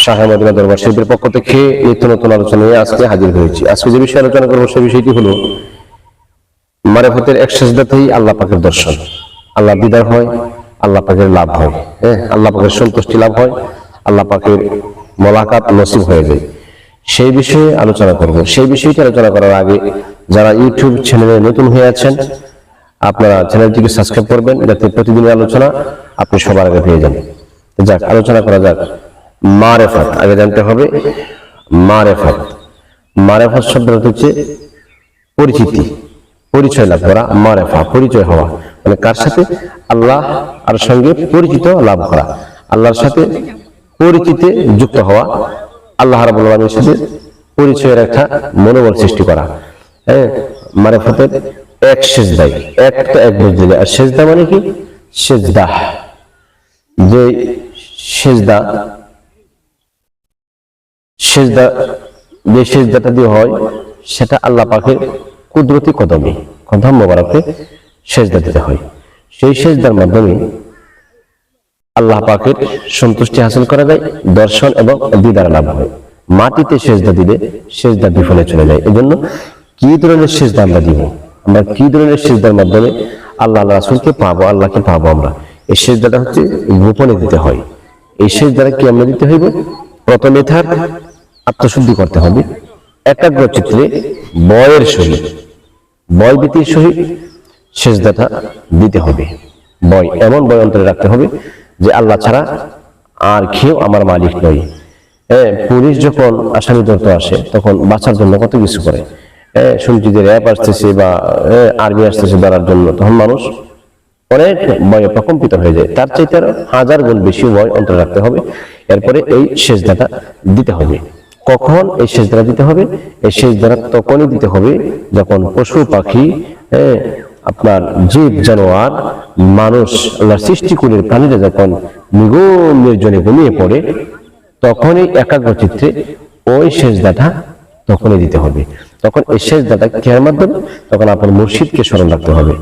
Shah Medina দরবার শরীফের পক্ষ থেকে নিত্য নতুন আলোচনা নিয়ে আজকে হাজির হয়েছি। আজকে যে বিষয়ে আলোচনা করবো সেই বিষয়টি হলো মারিফতের এক সেজদাতেই আল্লাহ পাকের দর্শন, আল্লাহ দিদার হয়, আল্লাহ পাকের লাভ হয়, আল্লাহ পাকের সন্তুষ্টি লাভ হয়, আল্লাহ পাকের মোলাকাত নসিব হয়ে যায়। সেই বিষয়ে আলোচনা করব। সেই বিষয়টি আলোচনা করার আগে যারা ইউটিউব চ্যানেলে নতুন হয়ে আছেন, আপনারা চ্যানেলটিকে সাবস্ক্রাইব করবেন যাতে প্রতিদিনের আলোচনা আপনি সবার আগে পেয়ে যান। যাক, আলোচনা করা যাক। মারেফাত আগে জানতে হবে। মারেফাত মারেফাত শব্দটা হচ্ছে পরিচিতি, পরিচয় লাভ করা। মারেফা পরিচয় হওয়া, মানে কার সাথে? আল্লাহ আর সঙ্গে পরিচিত লাভ করা, আল্লাহর সাথে পরিচিতে যুক্ত হওয়া, আল্লাহ রাব্বুল আলামিনের সাথে পরিচয়ের একটা মনোবল সৃষ্টি করা। মারেফাতের এক সেজদাই, একটা এক বুঝলে। আর সেজদা মানে কি? সেজদা, যে সেজদা, সেজদা যে সেজদাটা দিয়ে হয় সেটা আল্লাহ পাকের কুদরতি কদমে, কদম মোবারকে সেজদা দিতে হয়। সেই সেজদার মাধ্যমে আল্লাহ পাকের সন্তুষ্টি হাসিল করা যায়, দর্শন এবং দিদার লাভ হয়। মাটিতে সেজদা দিলে সেজদা বিফলে চলে যায়। এজন্য কি ধরনের সেজদা আমরা দিব, আমরা কি ধরনের সেজদার মাধ্যমে আল্লাহ রাসূলকে পাবো, আল্লাহকে পাবো আমরা, এই সেজদাটা হচ্ছে গোপনে দিতে হয়। এই সেজদাটা কি আমরা দিতে হইব? প্রথমে তার আত্মশুদ্ধি করতে হবে, একাগ্র চিত্রে বয়ের সহিত, বয় ভীতির সহিত সেজদাটা দিতে হবে। বয়, এমন বয় অন্তরে রাখতে হবে যে আল্লাহ ছাড়া আর কেউ আমার মালিক নয়। পুলিশ যখন আসামি ধরতে আসে তখন বাঁচার জন্য কত কিছু করে, শুনছি যে র্যাব আসতেছে বা আর্মি আসতেছে ধরার জন্য, তখন মানুষ অনেক ভয়ে প্রকম্পিত হয়ে যায়। তার চাইতে হাজার গুণ বেশি ভয় অন্তরে রাখতে হবে। এরপরে এই সেজদাটা দিতে হবে। কখন এই সেজদাটা দিতে হবে? এই সেজদাটা তখনই দিতে হবে যখন পশু পাখি, আপনার জীব জানোয়ার, মানুষ, আল্লাহর সৃষ্টিকুলের প্রাণীরা যখন নিগম নির্জনে ঘুমিয়ে পড়ে, তখনই একাগ্র চিত্রে ওই সেজদাটা তখনই দিতে হবে। তখন এই সেজদাটা কিসের মাধ্যমে? তখন আপনার মুর্শিদকে স্মরণ রাখতে হবে।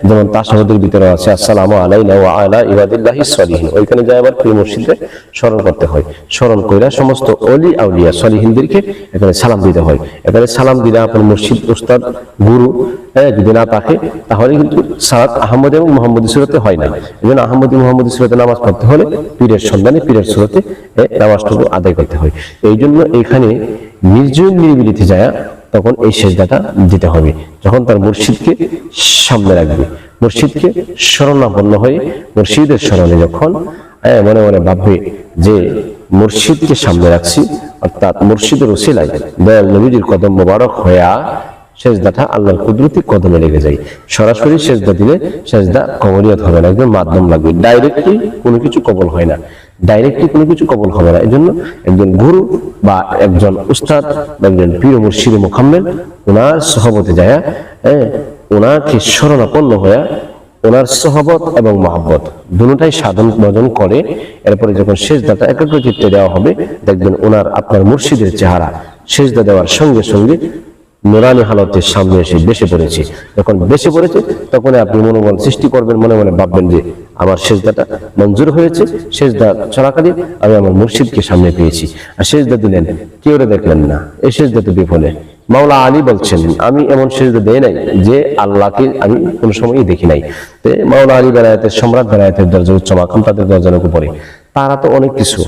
যেমন তাশাহুদের ভিতরে আছে আসসালামু আলাইনা ওয়া আলা ইবাদিল্লাহিস সলিহিন, ওইখানে যায় আবার প্রিয় মুর্শিদকে স্মরণ করতে হয়। স্মরণ কইরা সমস্ত ওলি আউলিয়া সলিহিনদেরকে এখানে সালাম দিতে হয়। এখানে সালাম দিলে আপনার মুর্শিদ, উস্তাদ, গুরু যদি না থাকে তাহলে কিন্তু সালাত আহমদ এবং মুহাম্মদী সুরতে হয় না। এজন্য আহমদী মুহাম্মদী সুরতে নামাজ পড়তে হলে পীরের সন্ধানে পীরের সুরতে নামাজটুকু আদায় করতে হয়। এই জন্য এখানে নির্জন নিরিবিলিতে যায় তখন এই সেজদাটা দিতে হবে। যখন তার মুর্শিদকে সামনে রাখবে, মুর্শিদকে শরণাপন্ন হয়ে মুর্শিদের স্মরণে যখন মনে মনে ভাববে যে মুর্শিদকে সামনে রাখছি, অর্থাৎ মুর্শিদের ওসিলায় দয়াল নবীজির কদম মোবারক হইয়া সেজদাটা আল্লাহর কুদরতি কদমে লেগে যায়। সরাসরি সেজদা দিলে সেজদা কবলিয়ত হবে না, একদম মাধ্যম লাগবে। ডাইরেক্টলি কোনো কিছু কবল হয় না, ডাইরেক্টলি কোনো কিছু কবল হবে না। এই জন্য একজন গুরু বা একজন উস্তাদ বা একজন পীর মুর্শিদ মুকাম্মেল ওনার সহবতে যায়, ওনাকে শরণাপন্ন হয়ে ওনার সহবত এবং মহব্বত দুটোটাই সাধন বর্জন করে। এরপরে যখন সেজদাটা একাগ্র চিত্তে দেওয়া হবে, দেখবেন ওনার আপনার মুর্শিদের চেহারা সেজদা দেওয়ার সঙ্গে সঙ্গে নুরানি হালতের সামনে এসে বেশে পড়েছে। যখন বেশে পড়েছে তখন আপনি মনোবল সৃষ্টি করবেন, মনে মনে ভাববেন যে আমার সেজদাটা মঞ্জুর হয়েছে, সেজদা চলাকালীন আমি আমার মুর্শিদকে সামনে পেয়েছি। আর সেজদা দিলেন, কেউ দেখলেন না, এই সেজদা তো বিফলে। মাওলা আলী বলছেন, আমি এমন সেজদা দেই নাই যে আল্লাহকে আমি কোনো সময়ই দেখি নাই। তো মাওলা আলী বেলায়েতের সম্রাট, বেলায়েতের দরজা উচ্চ মাকাম, তাদের দরজার উপরে তারা তো অনেক কিছু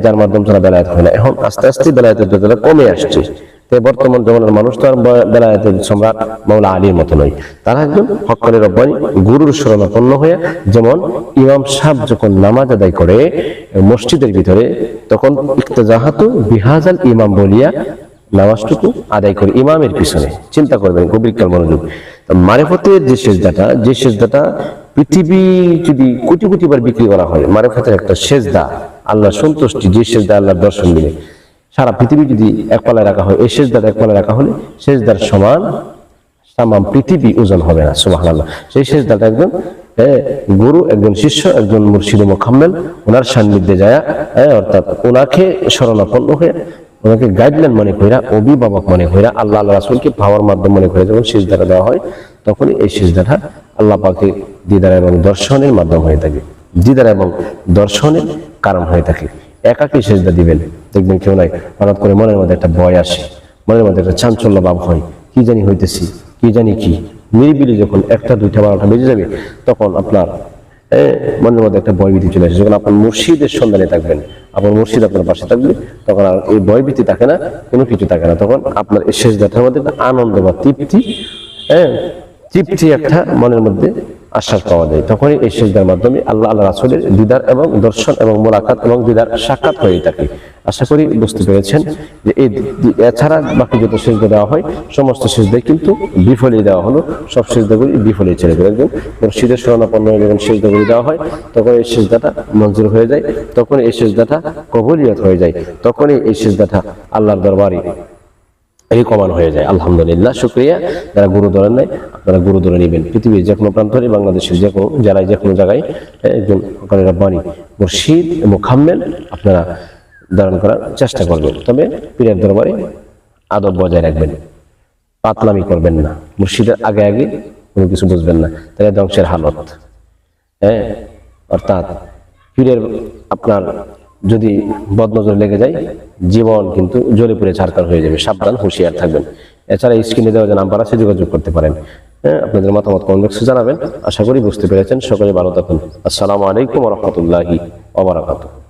যার মাধ্যমে তারা বেলায়েত হয় না। এখন আস্তে আস্তে বেলায়েতের দরজাটা কমে আসছে। বর্তমান জমানার মানুষ তো আর বেলায়েতের সম্রাট মাওলা আলীর মতো নয়। তারা একজন হক্কানি রব্বানি গুরুর শরণাপন্ন হয়ে, যেমন ইমাম সাহেব যখন নামাজ আদায় করে মসজিদের ভিতরে, তখন ইক্তেজাহাতু বিহাজাল ইমাম বলিয়া নামাজটুকু আদায় করে ইমামের পিছনে। চিন্তা করবেন, গভীরকাল মনোযোগ। মারিফতের যে সেজদাটা, যে সেজদাটা পৃথিবী যদি কোটি কোটি বার বিক্রি করা হয়, মারিফতের একটা সেজদা, আল্লাহর সন্তুষ্টি, যে সেজদা আল্লাহর দর্শন দিলে সারা পৃথিবী যদি এক পালায় রাখা হয়, এই সেজদাটা এক পালায় রাখা হলে সেজদার সমান তামাম পৃথিবী ওজন হবে না। সুবহানাল্লাহ। সেই সেজদাটা একজন গুরু, একজন শিষ্য, একজন মুর্শিদ মুকাম্মেল ওনার সান্নিধ্যে যায়, অর্থাৎ ওনাকে শরণাপন্ন হয়ে, ওনাকে গাইডলাইন মনে কইরা, অভিভাবক মনে কইরা, আল্লাহ রাসূলকে পাওয়ার মাধ্যম মনে করে যখন সিজদাটা দেওয়া হয়, তখনই এই সিজদাটা আল্লাহ পাকের দিদার এবং দর্শনের মাধ্যম হয়ে থাকে, দিদার এবং দর্শনের কারণ হয়ে থাকে। একাকী সেজদা দিবেন, দেখবেন কেউ নাই, হঠাৎ করে মনের মধ্যে একটা ভয় আসে, মনের মধ্যে একটা চাঞ্চল্য ভাব হয়, কি জানি হইতেছি, কি জানি কি। নিরিবিলি যখন 1টা 2টা 12টা বেজে যাবে, তখন আপনার মনের মধ্যে একটা ভয়ভীতি চলে আসে। যখন আপনার মুর্শিদের সন্ধানে থাকবেন, আপনার মুর্শিদ আপনার পাশে থাকবে, তখন আর এই ভয়ভীতি থাকে না, কোনো কিছু থাকে না। তখন আপনার এই সেজদাটার মধ্যে একটা আনন্দ বা তৃপ্তি, তৃপ্তি একটা মনের মধ্যে আশ্বাস পাওয়া যায়। তখনই এই সেজদার মাধ্যমে আল্লাহ রাসূলের দিদার এবং দর্শন এবং মোলাকাত এবং দিদার সাক্ষাৎ হয়ে থাকে। আশা করি বুঝতে পেরেছেন যে এছাড়া বাকি যত সেজদা দেওয়া হয় সমস্ত সেজদাই কিন্তু বিফলে দেওয়া হলো, সব সেজদাগুলি বিফলে ছেড়ে দেবে। একদম মুর্শিদের শরণাপন্ন হয়ে যখন সেজদাগুলি দেওয়া হয়, তখন এই সেজদাটা মঞ্জুর হয়ে যায়, তখন এই সেজদাটা কবুলিয়ত হয়ে যায়, তখনই এই সেজদাটা আল্লাহর দরবারে রিকমান হয়ে যায়। আলহামদুলিল্লাহ, শুকরিয়া। যারা গুরু ধরেন নাই, আপনারা গুরু ধরে নেবেন। পৃথিবীর যে কোনো প্রান্তরে, বাংলাদেশের যে কোনো জেলায়, যে কোনো জায়গায় একজন ওখানে রব্বানি মুর্শিদ মুখাম্মেল আপনারা ধারণ করার চেষ্টা করবেন। তবে পীরের দরবারে আদব বজায় রাখবেন, পাতলামি করবেন না, মুর্শিদের আগে আগে কোনো কিছু বুঝবেন না, তাহলে ধ্বংসের হালত। অর্থাৎ পীরের আপনার যদি বদনজর লেগে যায়, জীবন কিন্তু জ্বলে পুড়ে ছারখার হয়ে যাবে। সাবধান, হুঁশিয়ার থাকবেন। এছাড়া স্ক্রিনে দেওয়া যে নাম্বার আছে, যোগাযোগ করতে পারেন। আপনাদের মতামত কমেন্ট বক্সে জানাবেন। আশা করি বুঝতে পেরেছেন। সকলে ভালো থাকুন। আসসালামু আলাইকুম ওয়া রাহমাতুল্লাহি ওয়া বারাকাতুহু।